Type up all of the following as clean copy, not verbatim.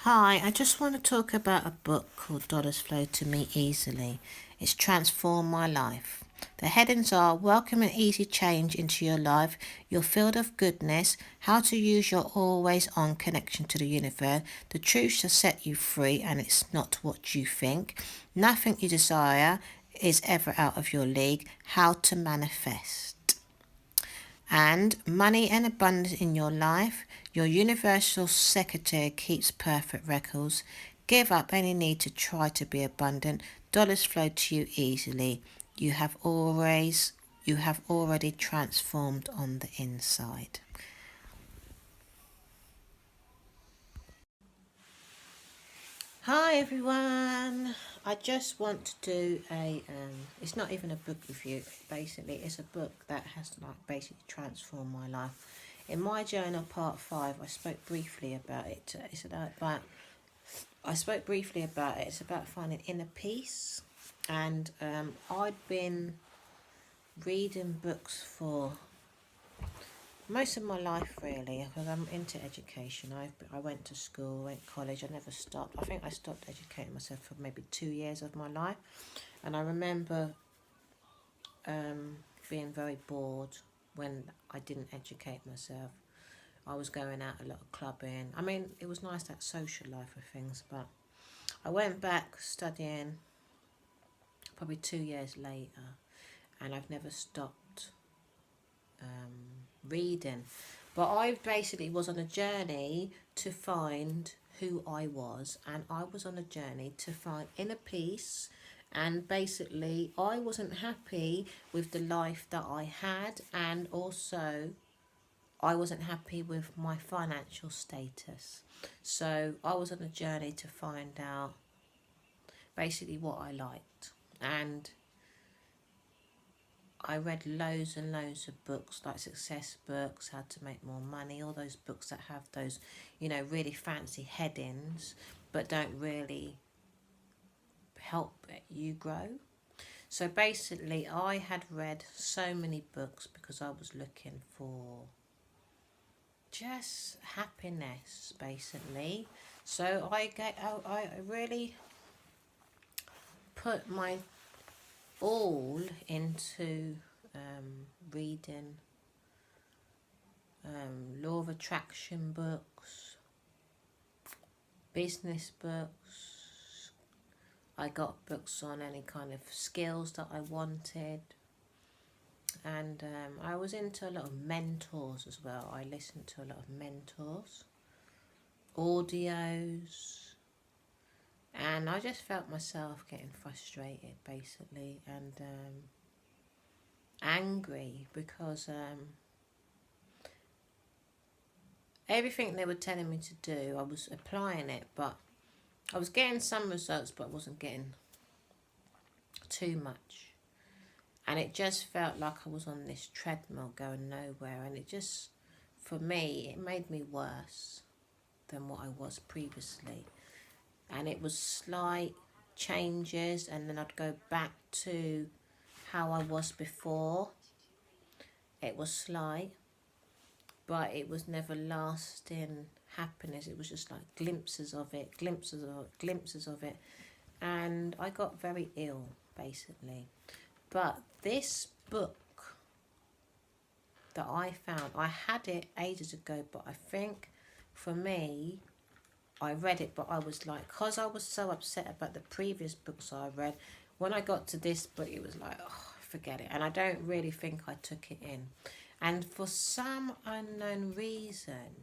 Hi, I just want to talk about a book called Dollars Flow to Me Easily. It's transformed my life. The headings are Welcome and Easy Change into Your Life, Your Field of Goodness, How to Use Your Always On Connection to the Universe, The Truth Shall Set You Free and It's Not What You Think, Nothing You Desire is Ever Out of Your League, How to Manifest and money and abundance in your life. Your universal secretary keeps perfect records. Give up any need to try to be abundant. Dollars flow to you easily. You have always you have already transformed on the inside. Hi everyone. I just want to do a it's not even a book review. Basically, it's a book that has basically transformed my life. In my journal part 5, I spoke briefly about it. It's about finding inner peace, and I'd been reading books for most of my life really, because I'm into education. I went to school, went to college. I never stopped. I think I stopped educating myself for maybe 2 years of my life, and I remember being very bored when I didn't educate myself. I was going out a lot of clubbing. I mean, it was nice that social life of things, but I went back studying probably 2 years later, and I've never stopped reading. But I basically was on a journey to find who I was, and I was on a journey to find inner peace. And basically, I wasn't happy with the life that I had, and also I wasn't happy with my financial status. So I was on a journey to find out basically what I liked. And I read loads and loads of books, like success books, how to make more money, all those books that have those, really fancy headings, but don't really help you grow. So basically, I had read so many books because I was looking for just happiness, basically. So I really put my all into reading law of attraction books, business books. I got books on any kind of skills that I wanted. And I was into a lot of mentors as well. I listened to a lot of mentors, audios, and I just felt myself getting frustrated basically, and angry because everything they were telling me to do, I was applying it, but I was getting some results, but I wasn't getting too much. And it just felt like I was on this treadmill going nowhere. And it just, for me, it made me worse than what I was previously. And it was slight changes, and then I'd go back to how I was before. It was slight, but it was never lasting happiness. It was just like glimpses of it, glimpses of it. And I got very ill, basically. But this book that I found, I had it ages ago, but I think for me, I read it, but I was like, because I was so upset about the previous books I read, when I got to this book, it was like, oh, forget it. And I don't really think I took it in. And for some unknown reason,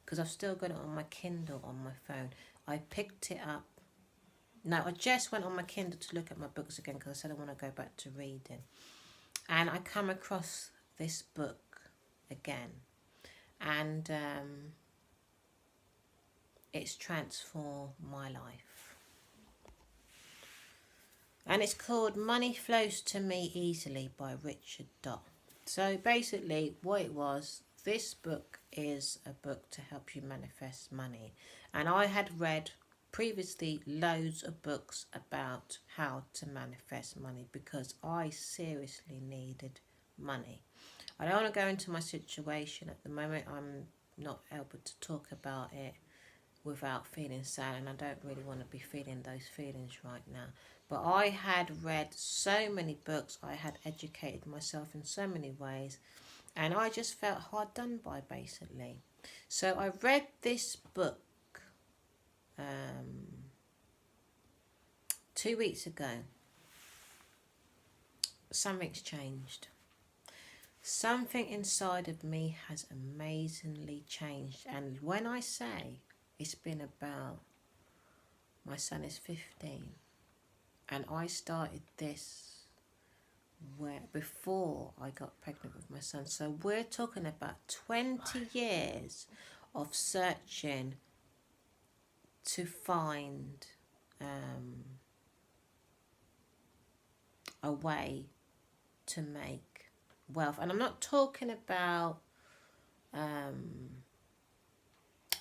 because I've still got it on my Kindle on my phone, I picked it up. No, I just went on my Kindle to look at my books again because I said I want to go back to reading. And I come across this book again. And it's transformed my life. And it's called Money Flows to Me Easily by Richard Dott. So basically what it was, this book is a book to help you manifest money. And I had read previously loads of books about how to manifest money because I seriously needed money. I don't want to go into my situation at the moment. I'm not able to talk about it without feeling sad, and I don't really want to be feeling those feelings right now. But I had read so many books, I had educated myself in so many ways, and I just felt hard done by, basically. So I read this book 2 weeks ago. Something's changed. Something inside of me has amazingly changed. And when I say it's been about, my son is 15, and I started this before I got pregnant with my son. So we're talking about 20 years of searching to find a way to make wealth. And I'm not talking about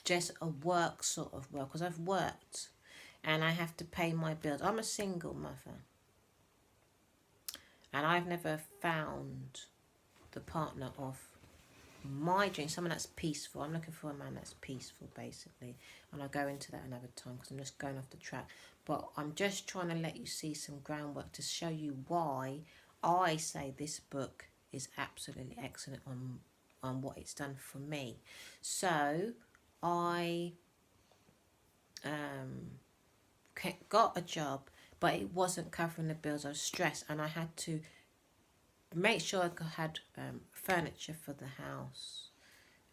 just a work sort of wealth, because I've worked and I have to pay my bills. I'm a single mother, and I've never found the partner of my dreams, someone that's peaceful. I'm looking for a man that's peaceful, basically, and I'll go into that another time because I'm just going off the track. But I'm just trying to let you see some groundwork to show you why I say this book is absolutely excellent on what it's done for me. So I got a job, but it wasn't covering the bills. I was stressed, and I had to make sure I had furniture for the house,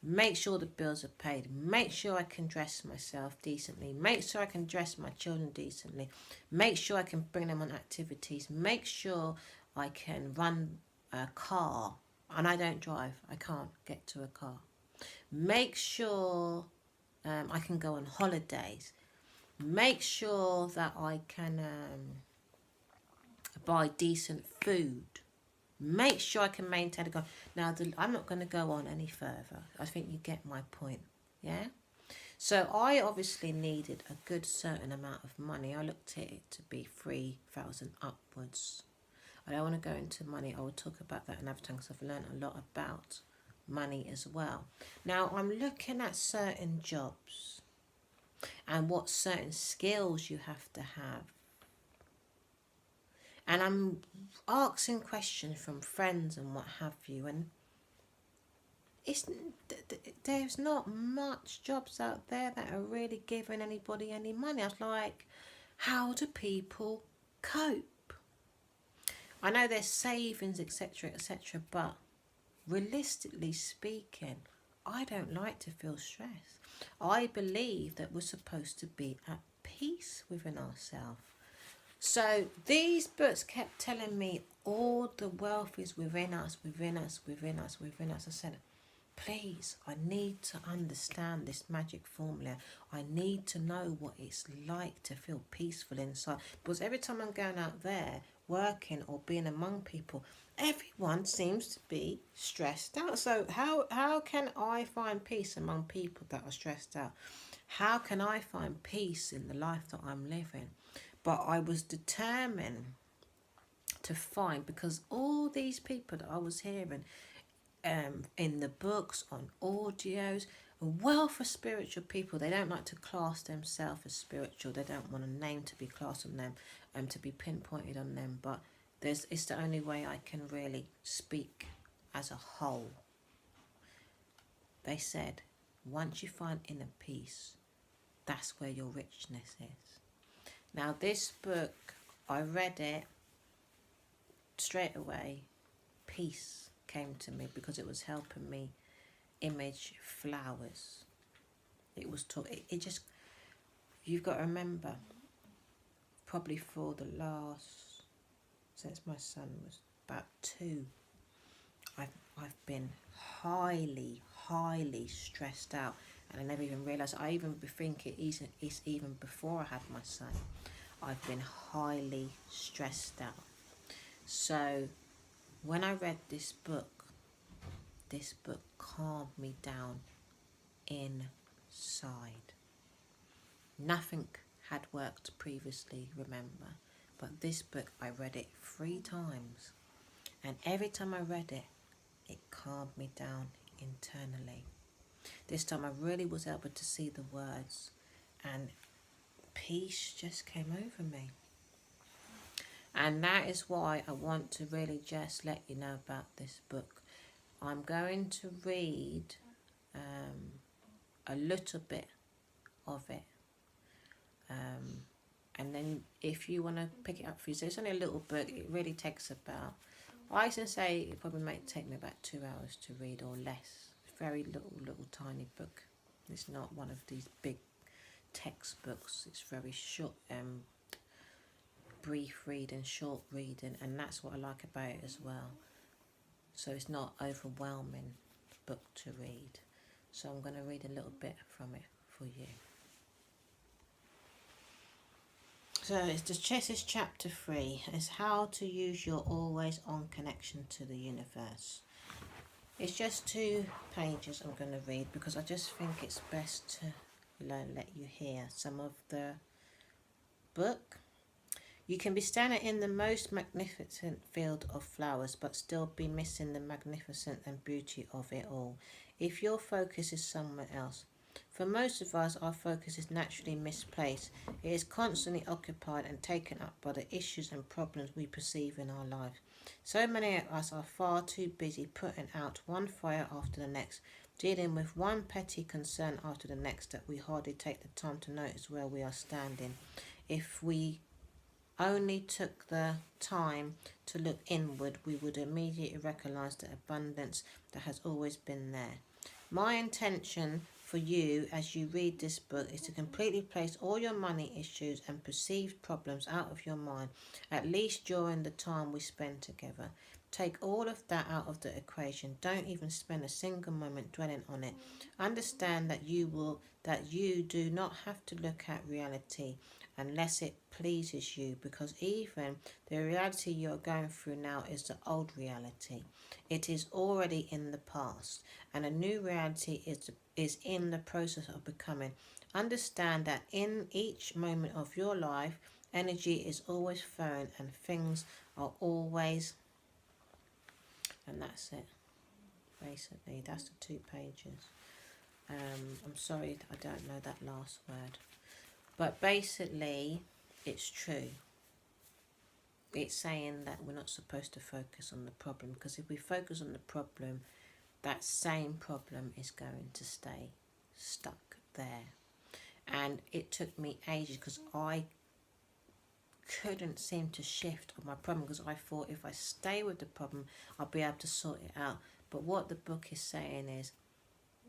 make sure the bills are paid, make sure I can dress myself decently, make sure I can dress my children decently, make sure I can bring them on activities, make sure I can run a car, and I don't drive, I can't get to a car, make sure I can go on holidays, make sure that I can buy decent food, make sure I can maintain a goal. Now, I'm not going to go on any further. I think you get my point, yeah? So I obviously needed a good certain amount of money. I looked at it to be 3,000 upwards. I don't want to go into money. I will talk about that another time because I've learned a lot about money as well. Now, I'm looking at certain jobs and what certain skills you have to have. And I'm asking questions from friends and what have you, and there's not much jobs out there that are really giving anybody any money. I was like, how do people cope? I know there's savings, etc., etc., but realistically speaking, I don't like to feel stressed. I believe that we're supposed to be at peace within ourselves. So these books kept telling me all the wealth is within us, within us, within us, within us. I said, please, I need to understand this magic formula. I need to know what it's like to feel peaceful inside. Because every time I'm going out there, working or being among people, everyone seems to be stressed out. So how can I find peace among people that are stressed out? How can I find peace in the life that I'm living? But I was determined to find, because all these people that I was hearing in the books, on audios, a wealth of spiritual people, they don't like to class themselves as spiritual. They don't want a name to be classed on them and to be pinpointed on them. But it's the only way I can really speak as a whole. They said, once you find inner peace, that's where your richness is. Now, this book, I read it straight away. Peace came to me because it was helping me image flowers. It was it just, you've got to remember, probably for the last, since my son was about 2, I've been highly stressed out, and I never even realised. I even think it's even before I had my son. I've been highly stressed out. So when I read this book calmed me down inside. Nothing had worked previously, remember, but this book, I read it 3 times, and every time I read it, it calmed me down internally. This time I really was able to see the words and peace just came over me. And that is why I want to really just let you know about this book. I'm going to read a little bit of it. And then if you want to pick it up for you, so it's only a little book. It really takes about, I used to say it probably might take me about 2 hours to read or less. Very little tiny book. It's not one of these big textbooks. It's very short, brief reading, short reading, and that's what I like about it as well. So it's not overwhelming book to read. So I'm going to read a little bit from it for you. So it's the Chess chapter 3. It's how to use your always on connection to the universe. It's just 2 pages I'm going to read because I just think it's best to let you hear some of the book. You can be standing in the most magnificent field of flowers but still be missing the magnificence and beauty of it all if your focus is somewhere else. For most of us, our focus is naturally misplaced. It is constantly occupied and taken up by the issues and problems we perceive in our life. So many of us are far too busy putting out one fire after the next, dealing with one petty concern after the next, that we hardly take the time to notice where we are standing. If we only took the time to look inward, we would immediately recognize the abundance that has always been there. My intention for you as you read this book is to completely place all your money issues and perceived problems out of your mind, at least during the time we spend together. Take all of that out of the equation. Don't even spend a single moment dwelling on it. Understand that you do not have to look at reality unless it pleases you, because even the reality you're going through now is the old reality. It is already in the past, and a new reality is in the process of becoming. Understand that in each moment of your life, energy is always flowing and things are always, and that's it. Basically, that's the 2 pages. I'm sorry, I don't know that last word. But basically, it's true. It's saying that we're not supposed to focus on the problem, because if we focus on the problem, that same problem is going to stay stuck there. And it took me ages because I couldn't seem to shift on my problem, because I thought if I stay with the problem, I'll be able to sort it out. But what the book is saying is,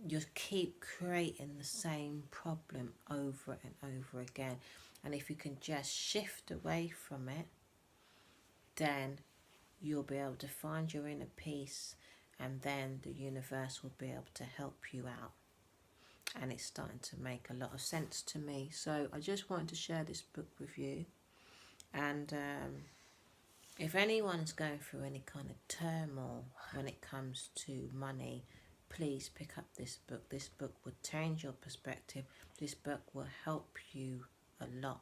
you keep creating the same problem over and over again. And if you can just shift away from it, then you'll be able to find your inner peace, and then the universe will be able to help you out. And it's starting to make a lot of sense to me. So I just wanted to share this book with you. And if anyone's going through any kind of turmoil when it comes to money, please pick up this book. This book will change your perspective. This book will help you a lot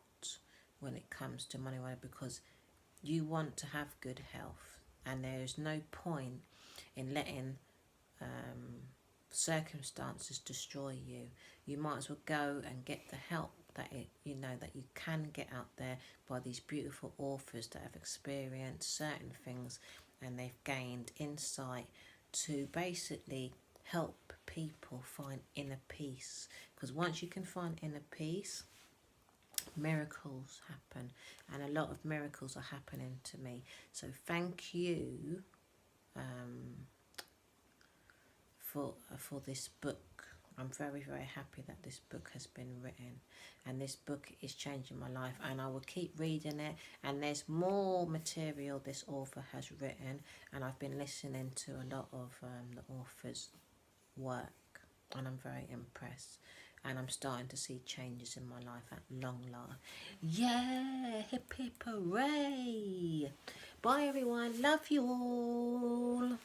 when it comes to money, because you want to have good health, and there is no point in letting circumstances destroy you. You might as well go and get the help that you can get out there by these beautiful authors that have experienced certain things, and they've gained insight to basically help people find inner peace. Because once you can find inner peace, miracles happen, and a lot of miracles are happening to me. So thank you for this book. I'm very, very happy that this book has been written, and this book is changing my life, and I will keep reading it. And there's more material this author has written, and I've been listening to a lot of the author's work, and I'm very impressed, and I'm starting to see changes in my life at long last. Yeah, hip hip hooray. Bye everyone, love you all.